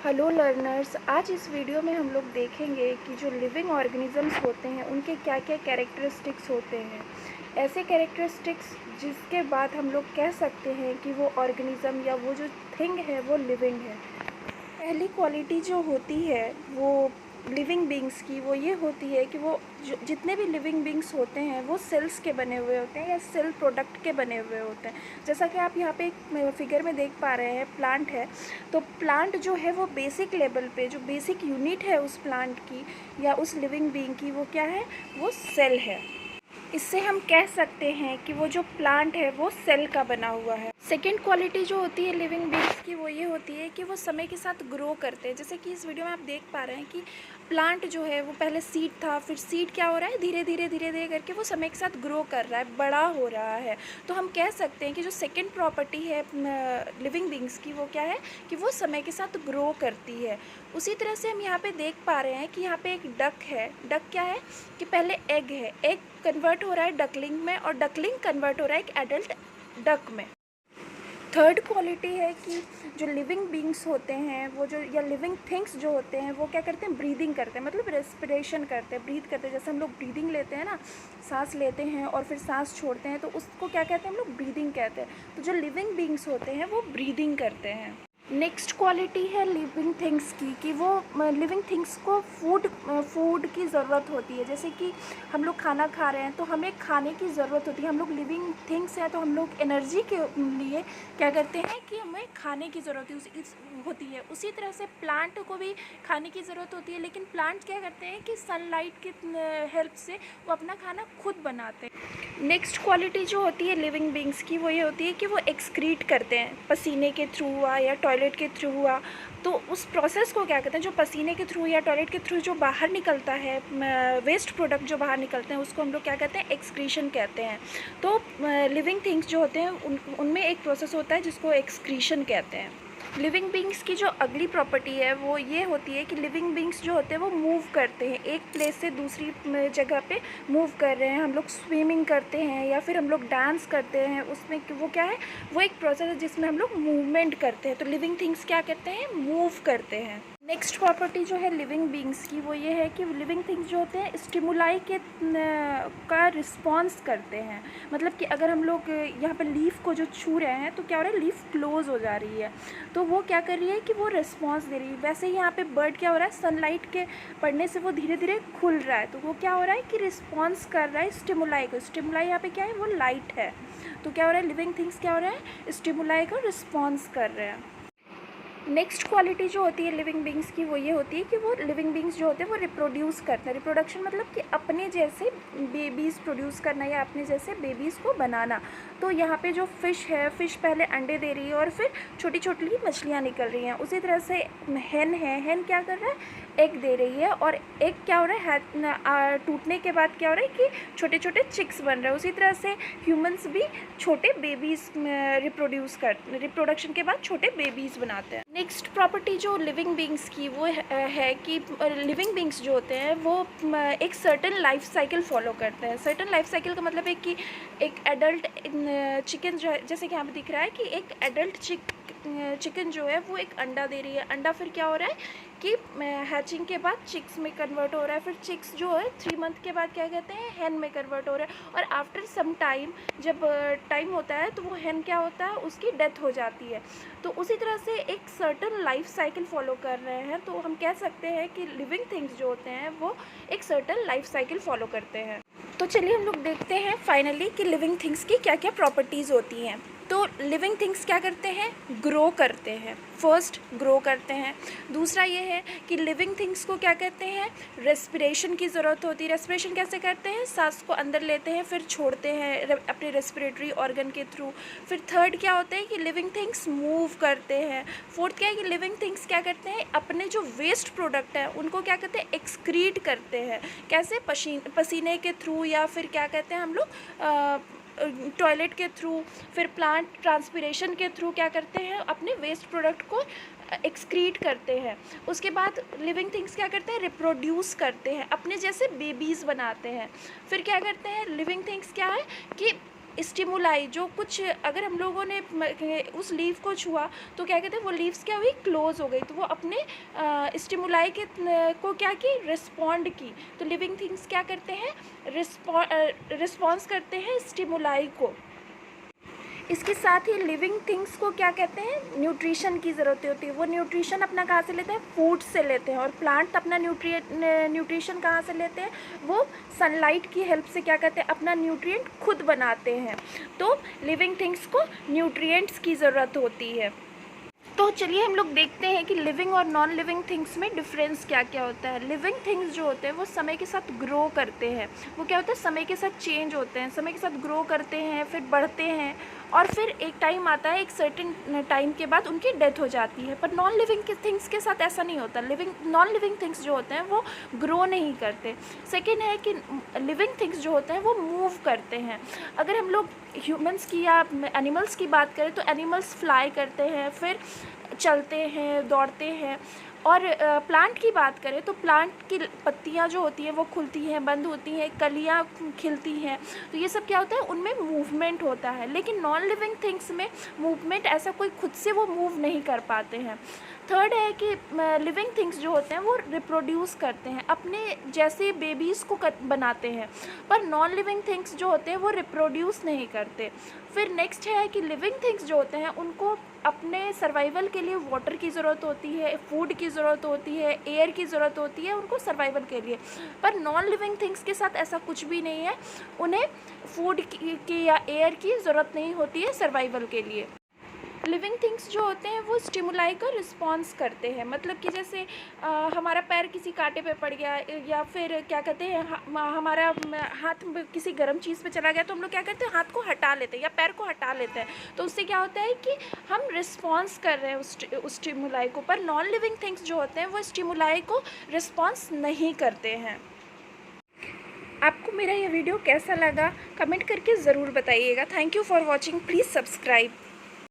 Hello learners, आज इस video में हम लोग देखेंगे कि जो लिविंग ऑर्गेनिजम्स होते हैं उनके क्या क्या कैरेक्टरिस्टिक्स होते हैं। ऐसे कैरेक्टरिस्टिक्स जिसके बाद हम लोग कह सकते हैं कि वो ऑर्गेनिज़म या वो जो थिंग है वो लिविंग है। पहली क्वालिटी जो होती है वो लिविंग बींग्स की वो ये होती है कि वो जितने भी लिविंग बींग्स होते हैं वो सेल्स के बने हुए होते हैं या सेल प्रोडक्ट के बने हुए होते हैं। जैसा कि आप यहाँ पे एक फिगर में देख पा रहे हैं, प्लांट है। तो प्लांट जो है वो बेसिक लेवल पे जो बेसिक यूनिट है उस प्लांट की या उस लिविंग बींग की वो क्या है, वो सेल है। इससे हम कह सकते हैं कि वो जो प्लांट है वो सेल का बना हुआ है। सेकेंड क्वालिटी जो होती है लिविंग बींग्स की वो ये होती है कि वो समय के साथ ग्रो करते हैं। जैसे कि इस वीडियो में आप देख पा रहे हैं कि प्लांट जो है वो पहले सीड था, फिर सीड क्या हो रहा है, धीरे धीरे धीरे धीरे करके वो समय के साथ ग्रो कर रहा है, बड़ा हो रहा है। तो हम कह सकते हैं कि जो सेकेंड प्रॉपर्टी है लिविंग बींग्स की वो क्या है कि वो समय के साथ ग्रो करती है। उसी तरह से हम यहाँ पे देख पा रहे हैं कि यहाँ पे एक डक है। डक क्या है कि पहले एग है, एग कन्वर्ट हो रहा है डकलिंग में और डकलिंग कन्वर्ट हो रहा है एक एडल्ट डक में। थर्ड क्वालिटी है कि जो लिविंग बींग्स होते हैं वो जो या लिविंग थिंग्स जो होते हैं वो क्या करते हैं, ब्रीदिंग करते हैं, मतलब रेस्पिरेशन करते हैं, ब्रीथ करते हैं। जैसे हम लोग ब्रीदिंग लेते हैं ना, सांस लेते हैं और फिर सांस छोड़ते हैं, तो उसको क्या कहते हैं हम लोग, ब्रीदिंग कहते हैं। तो जो लिविंग बींग्स होते हैं वो ब्रीदिंग करते हैं। नेक्स्ट क्वालिटी है लिविंग थिंग्स की कि वो लिविंग थिंग्स को फूड की ज़रूरत होती है। जैसे कि हम लोग खाना खा रहे हैं तो हमें खाने की ज़रूरत होती है। हम लोग लिविंग थिंग्स हैं तो हम लोग एनर्जी के लिए क्या करते हैं कि हमें खाने की ज़रूरत होती है। उसी तरह से प्लांट को भी खाने की ज़रूरत होती है, लेकिन प्लांट क्या करते हैं कि सनलाइट की हेल्प से वो अपना खाना खुद बनाते हैं। नेक्स्ट क्वालिटी जो होती है लिविंग बींग्स की वो ये होती है कि वो एक्सक्रीट करते हैं, पसीने के थ्रू हुआ या टॉयलेट के थ्रू हुआ। तो उस प्रोसेस को क्या कहते हैं, जो पसीने के थ्रू या टॉयलेट के थ्रू जो बाहर निकलता है, वेस्ट प्रोडक्ट जो बाहर निकलते हैं उसको हम लोग क्या कहते हैं, एक्सक्रीशन कहते हैं। तो लिविंग थिंग्स जो होते हैं उनमें एक प्रोसेस होता है जिसको एक्सक्रीशन कहते हैं। लिविंग बींग्स की जो अगली प्रॉपर्टी है वो ये होती है कि लिविंग बींग्स जो होते हैं वो मूव करते हैं, एक प्लेस से दूसरी जगह पे मूव कर रहे हैं। हम लोग स्विमिंग करते हैं या फिर हम लोग डांस करते हैं, उसमें वो क्या है, वो एक प्रोसेस है जिसमें हम लोग मूवमेंट करते हैं। तो लिविंग थिंग्स क्या करते हैं, मूव करते हैं। नेक्स्ट प्रॉपर्टी जो है लिविंग बींग्स की वो ये है कि लिविंग थिंग्स जो होते हैं स्टिमुलाई का रिस्पॉन्स करते हैं। मतलब कि अगर हम लोग यहाँ पर लीफ को जो छू रहे हैं तो क्या हो रहा है, लीफ क्लोज हो जा रही है, तो वो क्या कर रही है कि वो रिस्पॉन्स दे रही है। वैसे ही यहाँ पे बर्ड क्या हो रहा है, सनलाइट के पड़ने से वो धीरे धीरे खुल रहा है, तो वो क्या हो रहा है कि रिस्पॉन्स कर रहा है स्टिमुलाई को। स्टिमुलाई यहाँ पे क्या है, वो लाइट है। तो क्या हो रहा है, लिविंग थिंग्स क्या हो रहा है, स्टिमुलाई को रिस्पॉन्स कर रहे हैं। नेक्स्ट क्वालिटी जो होती है लिविंग बींग्स की वो ये होती है कि वो लिविंग बींग्स जो होते हैं वो रिप्रोड्यूस करते हैं। रिप्रोडक्शन मतलब कि अपने जैसे बेबीज़ प्रोड्यूस करना या अपने जैसे बेबीज़ को बनाना। तो यहाँ पे जो फ़िश है, फ़िश पहले अंडे दे रही है और फिर छोटी छोटी मछलियाँ निकल रही हैं। उसी तरह से हैन है, हैन क्या कर रहा है, एग दे रही है और एग क्या हो रहा है, टूटने के बाद क्या हो रहा है कि छोटे छोटे चिक्स बन रहे हैं। उसी तरह से ह्यूमंस भी छोटे बेबीज़ रिप्रोडक्शन के बाद छोटे बेबीज़ बनाते हैं। नेक्स्ट प्रॉपर्टी जो लिविंग बींग्स की वो है कि लिविंग बींग्स जो होते हैं वो एक सर्टन लाइफ साइकिल फॉलो करते हैं। सर्टन लाइफ साइकिल का मतलब है कि एक एडल्ट चिकन जो है, जैसे कि यहाँ पे दिख रहा है कि एक एडल्ट चिकन जो है वो एक अंडा दे रही है। अंडा फिर क्या हो रहा है कि हैचिंग के बाद चिक्स में कन्वर्ट हो रहा है, फिर चिक्स जो है 3 मंथ के बाद क्या कहते हैं, हैन में कन्वर्ट हो रहा है। और आफ्टर सम टाइम जब टाइम होता है तो वो हैन क्या होता है, उसकी डेथ हो जाती है। तो उसी तरह से एक सर्टन लाइफ साइकिल फॉलो कर रहे हैं। तो हम कह सकते हैं कि लिविंग थिंग्स जो होते हैं वो एक सर्टन लाइफ साइकिल फॉलो करते हैं। तो चलिए हम लोग देखते हैं फाइनली कि लिविंग थिंग्स की क्या क्या प्रॉपर्टीज़ होती हैं। तो लिविंग थिंग्स क्या करते हैं, ग्रो करते हैं। फर्स्ट ग्रो करते हैं। दूसरा ये है कि लिविंग थिंग्स को क्या कहते हैं, रेस्पिरेशन की ज़रूरत होती है। रेस्पिरेशन कैसे करते हैं, सांस को अंदर लेते हैं फिर छोड़ते हैं अपने रेस्पिरेटरी ऑर्गन के थ्रू। फिर थर्ड क्या होता है कि लिविंग थिंग्स मूव करते हैं। फोर्थ क्या है कि लिविंग थिंग्स क्या करते हैं, अपने जो वेस्ट प्रोडक्ट है उनको क्या कहते हैं, एक्सक्रीट करते हैं। कैसे, पसीने के थ्रू या फिर क्या कहते हैं हम लोग टॉयलेट के थ्रू, फिर प्लांट ट्रांसपिरेशन के थ्रू क्या करते हैं, अपने वेस्ट प्रोडक्ट को एक्सक्रीट करते हैं। उसके बाद लिविंग थिंग्स क्या करते हैं, रिप्रोड्यूस करते हैं, अपने जैसे बेबीज़ बनाते हैं। फिर क्या करते हैं लिविंग थिंग्स क्या है कि स्टिमुलाई जो कुछ अगर हम लोगों ने उस लीव को छुआ तो क्या कहते हैं वो लीव्स क्या हुई, क्लोज हो गई, तो वो अपने स्टिमुलाई के को क्या की, रिस्पॉन्ड की। तो लिविंग थिंग्स क्या करते हैं, रिस्पॉन्स करते हैं स्टिमुलाई को। इसके साथ ही लिविंग थिंग्स को क्या कहते हैं, न्यूट्रिशन की ज़रूरत होती है। वो न्यूट्रिशन अपना कहाँ से लेते हैं, फूड से लेते हैं। और प्लांट अपना न्यूट्रिशन कहाँ से लेते हैं, वो सनलाइट की हेल्प से क्या कहते हैं, अपना न्यूट्रिएंट खुद बनाते हैं। तो लिविंग थिंग्स को न्यूट्रिएंट्स की ज़रूरत होती है। तो चलिए हम लोग देखते हैं कि लिविंग और नॉन लिविंग थिंग्स में डिफरेंस क्या क्या होता है। लिविंग थिंग्स जो होते हैं वो समय के साथ ग्रो करते हैं। वो क्या होता है, समय के साथ चेंज होते हैं, समय के साथ ग्रो करते हैं, फिर बढ़ते हैं, और फिर एक टाइम आता है, एक सर्टेन टाइम के बाद उनकी डेथ हो जाती है। पर नॉन लिविंग थिंग्स के साथ ऐसा नहीं होता। नॉन लिविंग थिंग्स जो होते हैं वो ग्रो नहीं करते। सेकेंड है कि लिविंग थिंग्स जो होते हैं वो मूव करते हैं। अगर हम लोग ह्यूमंस की या एनिमल्स की बात करें तो एनिमल्स फ्लाई करते हैं, फिर चलते हैं, दौड़ते हैं। और प्लांट की बात करें तो प्लांट की पत्तियां जो होती हैं वो खुलती हैं, बंद होती हैं, कलियां खिलती हैं। तो ये सब क्या होता है, उनमें मूवमेंट होता है। लेकिन नॉन लिविंग थिंग्स में मूवमेंट ऐसा कोई खुद से वो मूव नहीं कर पाते हैं। थर्ड है कि लिविंग थिंग्स जो होते हैं वो रिप्रोड्यूस करते हैं, अपने जैसे बेबीज़ को बनाते हैं। पर नॉन लिविंग थिंग्स जो होते हैं वो रिप्रोड्यूस नहीं करते। फिर नेक्स्ट है कि लिविंग थिंग्स जो होते हैं उनको अपने सर्वाइवल के लिए वाटर की ज़रूरत होती है, फूड की ज़रूरत होती है, एयर की ज़रूरत होती है उनको सर्वाइवल के लिए। पर नॉन लिविंग थिंग्स के साथ ऐसा कुछ भी नहीं है, उन्हें फूड की या एयर की ज़रूरत नहीं होती है सर्वाइवल के लिए। लिविंग थिंग्स जो होते हैं वो स्टिमुलाई का रिस्पॉन्स करते हैं। मतलब कि जैसे हमारा पैर किसी कांटे पे पड़ गया, या फिर क्या कहते हैं हमारा हाथ किसी गर्म चीज़ पे चला गया, तो हम लोग क्या करते हैं, हाथ को हटा लेते हैं या पैर को हटा लेते हैं। तो उससे क्या होता है कि हम रिस्पॉन्स कर रहे हैं उस स्टिमुलाई को। पर नॉन लिविंग थिंग्स जो होते हैं वो स्टिमुलाई को रिस्पॉन्स नहीं करते हैं। आपको मेरा ये वीडियो कैसा लगा कमेंट करके ज़रूर बताइएगा। Thank you for watching, please subscribe.